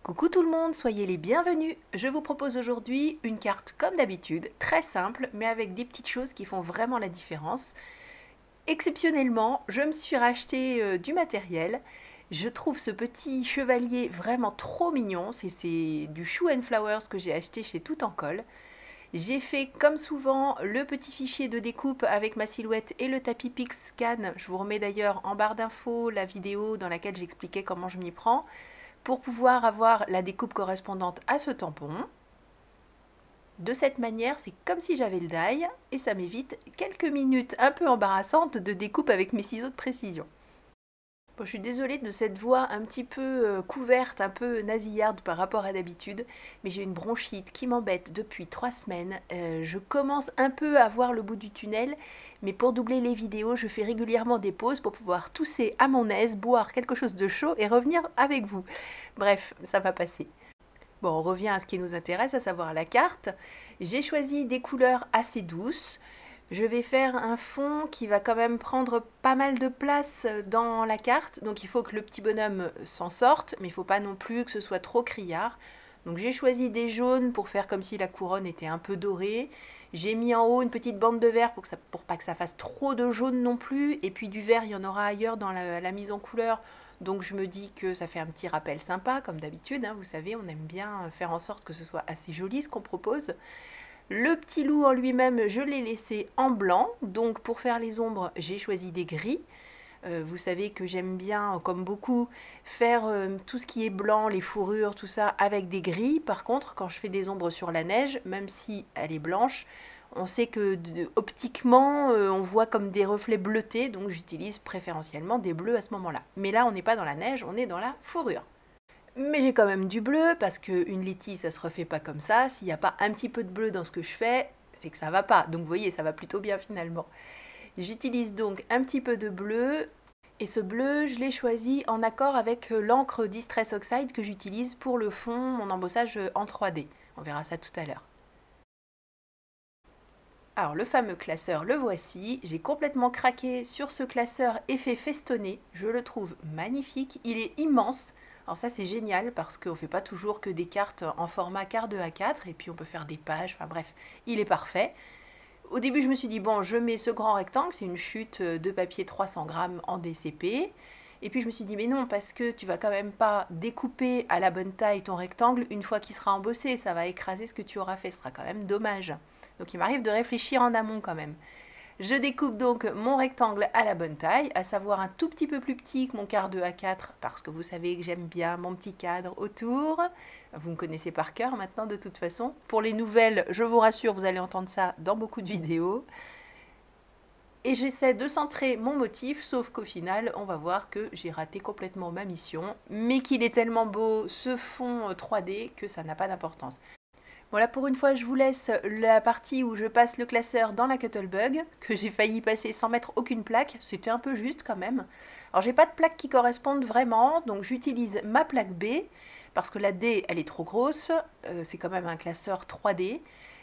Coucou tout le monde, soyez les bienvenus. Je vous propose aujourd'hui une carte comme d'habitude, très simple, mais avec des petites choses qui font vraiment la différence. Exceptionnellement, je me suis racheté du matériel. Je trouve ce petit chevalier vraiment trop mignon. C'est du Shoe and Flowers que j'ai acheté chez Tout en Colle. J'ai fait comme souvent le petit fichier de découpe avec ma silhouette et le tapis Pix Scan. Je vous remets d'ailleurs en barre d'infos la vidéo dans laquelle j'expliquais comment je m'y prends pour pouvoir avoir la découpe correspondante à ce tampon. De cette manière, c'est comme si j'avais le die et ça m'évite quelques minutes un peu embarrassantes de découpe avec mes ciseaux de précision. Bon, je suis désolée de cette voix un petit peu couverte, un peu nasillarde par rapport à d'habitude, mais j'ai une bronchite qui m'embête depuis 3 semaines. Je commence un peu à voir le bout du tunnel, mais pour doubler les vidéos, je fais régulièrement des pauses pour pouvoir tousser à mon aise, boire quelque chose de chaud et revenir avec vous. Bref, ça va passer. Bon, on revient à ce qui nous intéresse, à savoir la carte. J'ai choisi des couleurs assez douces. Je vais faire un fond qui va quand même prendre pas mal de place dans la carte. Donc il faut que le petit bonhomme s'en sorte, mais il ne faut pas non plus que ce soit trop criard. Donc j'ai choisi des jaunes pour faire comme si la couronne était un peu dorée. J'ai mis en haut une petite bande de vert pour pas que ça fasse trop de jaune non plus. Et puis du vert, il y en aura ailleurs dans la mise en couleur. Donc je me dis que ça fait un petit rappel sympa, comme d'habitude. Hein, vous savez, on aime bien faire en sorte que ce soit assez joli ce qu'on propose. Le petit loup en lui-même, je l'ai laissé en blanc. Donc pour faire les ombres, j'ai choisi des gris. Vous savez que j'aime bien, comme beaucoup, faire tout ce qui est blanc, les fourrures, tout ça, avec des gris. Par contre, quand je fais des ombres sur la neige, même si elle est blanche, on sait que optiquement, on voit comme des reflets bleutés, donc j'utilise préférentiellement des bleus à ce moment-là. Mais là, on n'est pas dans la neige, on est dans la fourrure. Mais j'ai quand même du bleu, parce qu'une laitille, ça se refait pas comme ça. S'il n'y a pas un petit peu de bleu dans ce que je fais, c'est que ça va pas. Donc vous voyez, ça va plutôt bien finalement. J'utilise donc un petit peu de bleu. Et ce bleu, je l'ai choisi en accord avec l'encre Distress Oxide que j'utilise pour le fond, mon embossage en 3D. On verra ça tout à l'heure. Alors le fameux classeur, le voici. J'ai complètement craqué sur ce classeur effet festonné. Je le trouve magnifique. Il est immense. Alors ça c'est génial parce qu'on ne fait pas toujours que des cartes en format quart de A4 et puis on peut faire des pages. Enfin bref, il est parfait. Au début je me suis dit bon, je mets ce grand rectangle. C'est une chute de papier 300 grammes en DCP. Et puis je me suis dit mais non, parce que tu vas quand même pas découper à la bonne taille ton rectangle une fois qu'il sera embossé. Ça va écraser ce que tu auras fait. Ce sera quand même dommage. Donc il m'arrive de réfléchir en amont quand même. Je découpe donc mon rectangle à la bonne taille, à savoir un tout petit peu plus petit que mon quart de A4, parce que vous savez que j'aime bien mon petit cadre autour. Vous me connaissez par cœur maintenant de toute façon. Pour les nouvelles, je vous rassure, vous allez entendre ça dans beaucoup de vidéos. Et j'essaie de centrer mon motif, sauf qu'au final, on va voir que j'ai raté complètement ma mission, mais qu'il est tellement beau ce fond 3D que ça n'a pas d'importance. Voilà, pour une fois, je vous laisse la partie où je passe le classeur dans la Cuttlebug, que j'ai failli passer sans mettre aucune plaque. C'était un peu juste quand même. Alors, j'ai pas de plaque qui correspondent vraiment, donc j'utilise ma plaque B, parce que la D, elle est trop grosse. C'est quand même un classeur 3D.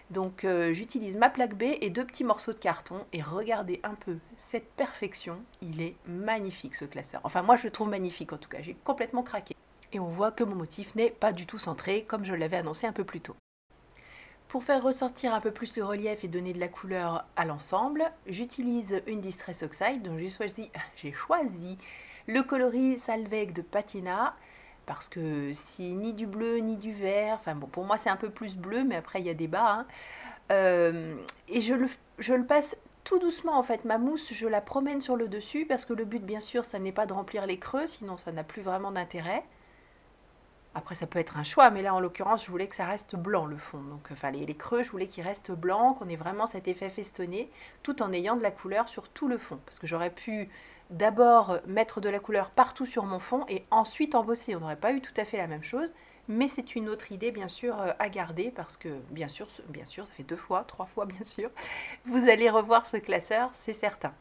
Donc, j'utilise ma plaque B et 2 petits morceaux de carton. Et regardez un peu cette perfection. Il est magnifique, ce classeur. Enfin, moi, je le trouve magnifique, en tout cas. J'ai complètement craqué. Et on voit que mon motif n'est pas du tout centré, comme je l'avais annoncé un peu plus tôt. Pour faire ressortir un peu plus le relief et donner de la couleur à l'ensemble, j'utilise une Distress Oxide, donc j'ai choisi le coloris Salveig de Patina, parce que si ni du bleu ni du vert, enfin bon, pour moi c'est un peu plus bleu, mais après il y a débat, et je le passe tout doucement en fait. Ma mousse, je la promène sur le dessus, parce que le but bien sûr, ça n'est pas de remplir les creux, sinon ça n'a plus vraiment d'intérêt. Après, ça peut être un choix, mais là, en l'occurrence, je voulais que ça reste blanc, le fond. Donc, enfin, les creux, je voulais qu'ils restent blancs, qu'on ait vraiment cet effet festonné, tout en ayant de la couleur sur tout le fond. Parce que j'aurais pu d'abord mettre de la couleur partout sur mon fond et ensuite embosser. On n'aurait pas eu tout à fait la même chose, mais c'est une autre idée, bien sûr, à garder, parce que, bien sûr, ça fait 2 fois, 3 fois, bien sûr. Vous allez revoir ce classeur, c'est certain.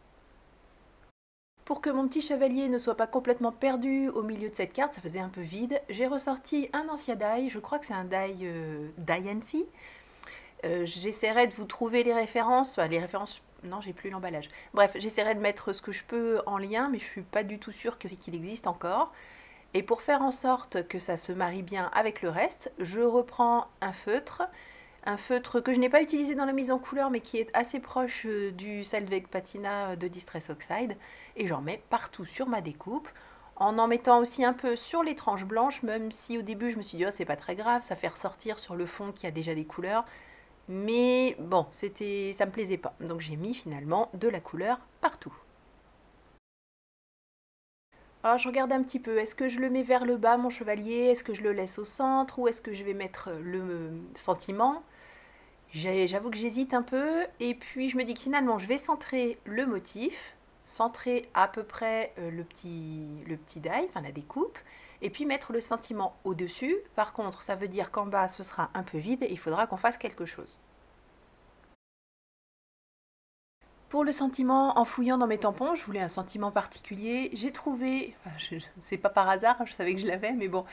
Pour que mon petit chevalier ne soit pas complètement perdu au milieu de cette carte, ça faisait un peu vide, j'ai ressorti un ancien die, je crois que c'est un die Diancie. J'essaierai de vous trouver les références, non j'ai plus l'emballage. Bref, j'essaierai de mettre ce que je peux en lien, mais je ne suis pas du tout sûre qu'il existe encore. Et pour faire en sorte que ça se marie bien avec le reste, je reprends un feutre que je n'ai pas utilisé dans la mise en couleur mais qui est assez proche du Selvedg Patina de Distress Oxide, et j'en mets partout sur ma découpe, en mettant aussi un peu sur les tranches blanches, même si au début je me suis dit oh, c'est pas très grave, ça fait ressortir sur le fond qui a déjà des couleurs, mais bon, ça me plaisait pas, donc j'ai mis finalement de la couleur partout. Alors je regarde un petit peu, est-ce que je le mets vers le bas mon chevalier, est-ce que je le laisse au centre, ou est-ce que je vais mettre le sentiment? J'avoue que j'hésite un peu, et puis je me dis que finalement je vais centrer le motif, centrer à peu près le petit die, enfin la découpe, et puis mettre le sentiment au-dessus. Par contre, ça veut dire qu'en bas ce sera un peu vide et il faudra qu'on fasse quelque chose. Pour le sentiment, en fouillant dans mes tampons, je voulais un sentiment particulier. J'ai trouvé, enfin, c'est pas par hasard, je savais que je l'avais, mais bon,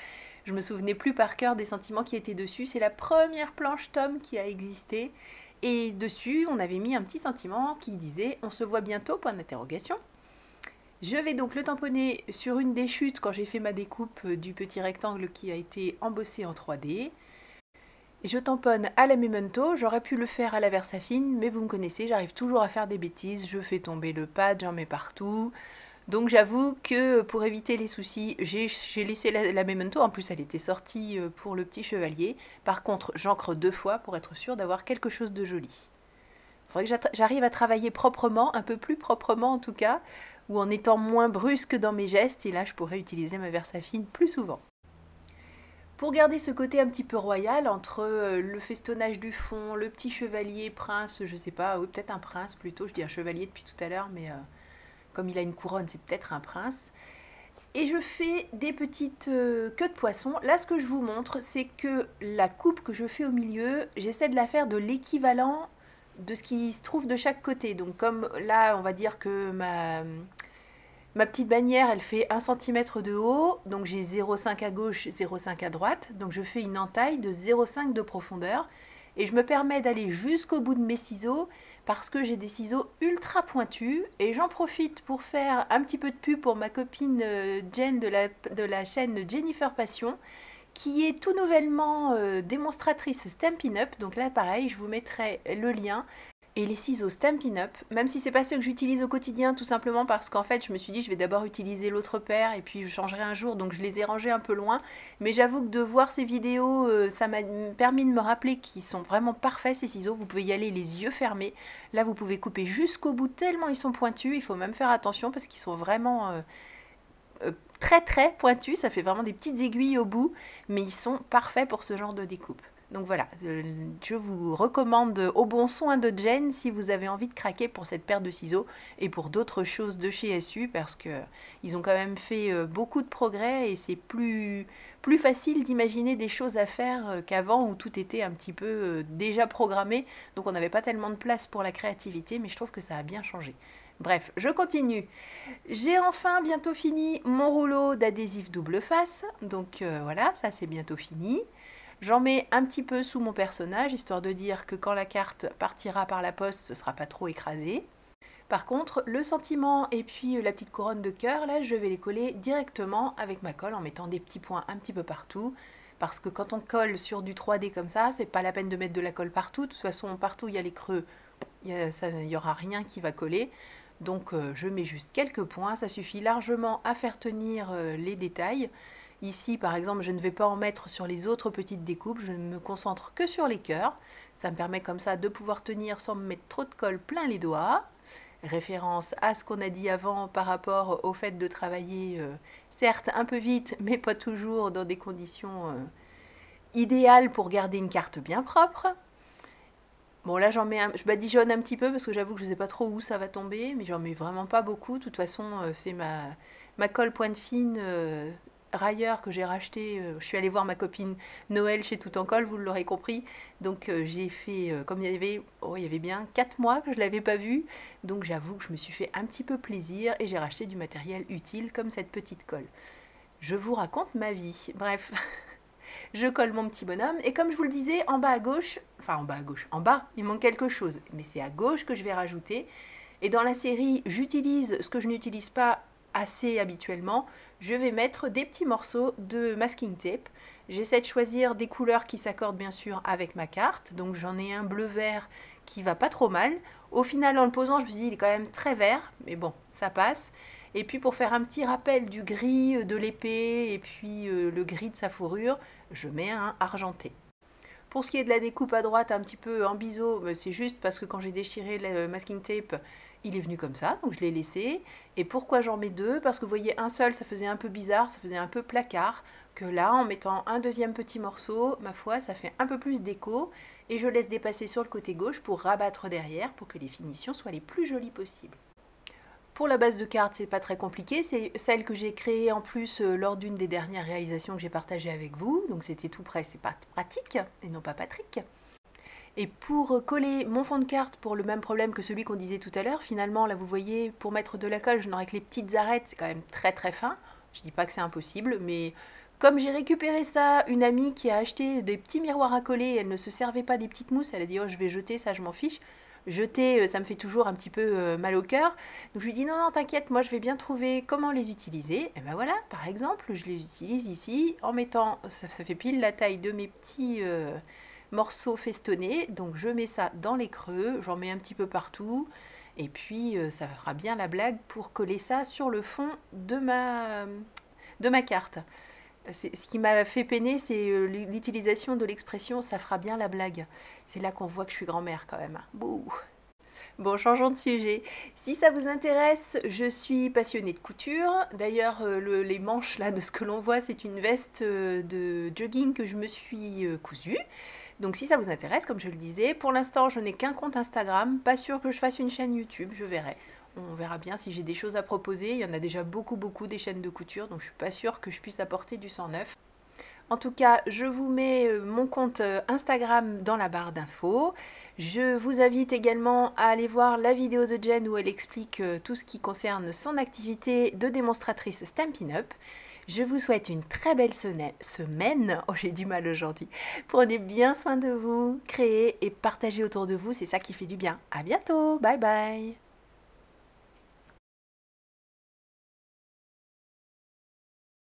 je me souvenais plus par cœur des sentiments qui étaient dessus. C'est la première planche tome qui a existé. Et dessus, on avait mis un petit sentiment qui disait « On se voit bientôt ?» point d'interrogation. Je vais donc le tamponner sur une des chutes quand j'ai fait ma découpe du petit rectangle qui a été embossé en 3D. Et je tamponne à la Memento, j'aurais pu le faire à la Versafine, mais vous me connaissez, j'arrive toujours à faire des bêtises, je fais tomber le pad, j'en mets partout. Donc j'avoue que pour éviter les soucis, j'ai laissé la Memento, en plus elle était sortie pour le petit chevalier. Par contre, j'encre 2 fois pour être sûre d'avoir quelque chose de joli. Il faudrait que j'arrive à travailler proprement, un peu plus proprement en tout cas, ou en étant moins brusque dans mes gestes, et là je pourrais utiliser ma Versafine plus souvent. Pour garder ce côté un petit peu royal entre le festonnage du fond, le petit chevalier, prince, je sais pas, oui peut-être un prince plutôt, je dis un chevalier depuis tout à l'heure, mais comme il a une couronne, c'est peut-être un prince. Et je fais des petites queues de poisson. Là, ce que je vous montre, c'est que la coupe que je fais au milieu, j'essaie de la faire de l'équivalent de ce qui se trouve de chaque côté. Donc comme là, on va dire que ma petite bannière, elle fait 1 cm de haut, donc j'ai 0,5 à gauche, 0,5 à droite. Donc je fais une entaille de 0,5 de profondeur. Et je me permets d'aller jusqu'au bout de mes ciseaux parce que j'ai des ciseaux ultra pointus. Et j'en profite pour faire un petit peu de pub pour ma copine Jen de la chaîne Jennifer Passion, qui est tout nouvellement démonstratrice Stampin' Up. Donc là, pareil, je vous mettrai le lien. Et les ciseaux Stampin' Up, même si c'est pas ceux que j'utilise au quotidien, tout simplement parce qu'en fait je me suis dit je vais d'abord utiliser l'autre paire et puis je changerai un jour, donc je les ai rangés un peu loin. Mais j'avoue que de voir ces vidéos, ça m'a permis de me rappeler qu'ils sont vraiment parfaits ces ciseaux. Vous pouvez y aller les yeux fermés. Là vous pouvez couper jusqu'au bout tellement ils sont pointus. Il faut même faire attention parce qu'ils sont vraiment très très pointus. Ça fait vraiment des petites aiguilles au bout, mais ils sont parfaits pour ce genre de découpe. Donc voilà, je vous recommande Au Bon Soin de Jen si vous avez envie de craquer pour cette paire de ciseaux et pour d'autres choses de chez SU, parce qu'ils ont quand même fait beaucoup de progrès et c'est plus facile d'imaginer des choses à faire qu'avant où tout était un petit peu déjà programmé, donc on n'avait pas tellement de place pour la créativité, mais je trouve que ça a bien changé. Bref, je continue. J'ai enfin bientôt fini mon rouleau d'adhésif double face, donc voilà, ça c'est bientôt fini. J'en mets un petit peu sous mon personnage, histoire de dire que quand la carte partira par la poste, ce ne sera pas trop écrasé. Par contre, le sentiment et puis la petite couronne de cœur, là, je vais les coller directement avec ma colle en mettant des petits points un petit peu partout. Parce que quand on colle sur du 3D comme ça, c'est pas la peine de mettre de la colle partout. De toute façon, partout où il y a les creux, il n'y aura rien qui va coller. Donc je mets juste quelques points, ça suffit largement à faire tenir les détails. Ici, par exemple, je ne vais pas en mettre sur les autres petites découpes, je ne me concentre que sur les cœurs. Ça me permet comme ça de pouvoir tenir sans me mettre trop de colle plein les doigts. Référence à ce qu'on a dit avant par rapport au fait de travailler, certes un peu vite, mais pas toujours dans des conditions idéales pour garder une carte bien propre. Bon là je badigeonne un petit peu parce que j'avoue que je ne sais pas trop où ça va tomber, mais j'en mets vraiment pas beaucoup. De toute façon, c'est ma colle pointe fine railleur que j'ai racheté. Je suis allée voir ma copine Noël chez Tout en Colle, vous l'aurez compris. Donc j'ai fait, comme il y avait bien 4 mois que je ne l'avais pas vue. Donc j'avoue que je me suis fait un petit peu plaisir et j'ai racheté du matériel utile comme cette petite colle. Je vous raconte ma vie. Bref, je colle mon petit bonhomme. Et comme je vous le disais, en bas à gauche, en bas, il manque quelque chose. Mais c'est à gauche que je vais rajouter. Et dans la série, j'utilise ce que je n'utilise pas assez habituellement, je vais mettre des petits morceaux de masking tape. J'essaie de choisir des couleurs qui s'accordent bien sûr avec ma carte. Donc j'en ai un bleu-vert qui va pas trop mal. Au final, en le posant, je me suis dit il est quand même très vert, mais bon, ça passe. Et puis pour faire un petit rappel du gris de l'épée et puis le gris de sa fourrure, je mets un argenté. Pour ce qui est de la découpe à droite, un petit peu en biseau, c'est juste parce que quand j'ai déchiré le masking tape, il est venu comme ça, donc je l'ai laissé. Et pourquoi j'en mets deux? Parce que vous voyez, un seul, ça faisait un peu bizarre, ça faisait un peu placard. Que là, en mettant un deuxième petit morceau, ma foi, ça fait un peu plus déco. Et je laisse dépasser sur le côté gauche pour rabattre derrière, pour que les finitions soient les plus jolies possibles. Pour la base de carte, c'est pas très compliqué, c'est celle que j'ai créée en plus lors d'une des dernières réalisations que j'ai partagées avec vous, donc c'était tout prêt, c'est pas pratique, et non pas Patrick. Et pour coller mon fond de carte pour le même problème que celui qu'on disait tout à l'heure, finalement là vous voyez, pour mettre de la colle, je n'aurai que les petites arêtes, c'est quand même très très fin, je dis pas que c'est impossible, mais comme j'ai récupéré ça, une amie qui a acheté des petits miroirs à coller, elle ne se servait pas des petites mousses, elle a dit oh je vais jeter ça, je m'en fiche. Jeter, ça me fait toujours un petit peu mal au cœur. Donc je lui dis non, non, t'inquiète, moi je vais bien trouver comment les utiliser. Et ben voilà, par exemple, je les utilise ici en mettant, ça fait pile la taille de mes petits morceaux festonnés. Donc je mets ça dans les creux, j'en mets un petit peu partout. Et puis ça fera bien la blague pour coller ça sur le fond de ma carte. Ce qui m'a fait peiner, c'est l'utilisation de l'expression « ça fera bien la blague ». C'est là qu'on voit que je suis grand-mère quand même. Bouh. Bon, changeons de sujet. Si ça vous intéresse, je suis passionnée de couture. D'ailleurs, les manches là de ce que l'on voit, c'est une veste de jogging que je me suis cousue. Donc si ça vous intéresse, comme je le disais, pour l'instant, je n'ai qu'un compte Instagram. Pas sûr que je fasse une chaîne YouTube, je verrai. On verra bien si j'ai des choses à proposer. Il y en a déjà beaucoup des chaînes de couture, donc je suis pas sûre que je puisse apporter du sang neuf. En tout cas, je vous mets mon compte Instagram dans la barre d'infos. Je vous invite également à aller voir la vidéo de Jen où elle explique tout ce qui concerne son activité de démonstratrice Stampin' Up. Je vous souhaite une très belle semaine. Oh, j'ai du mal aujourd'hui. Prenez bien soin de vous, créez et partagez autour de vous, c'est ça qui fait du bien. À bientôt, bye bye.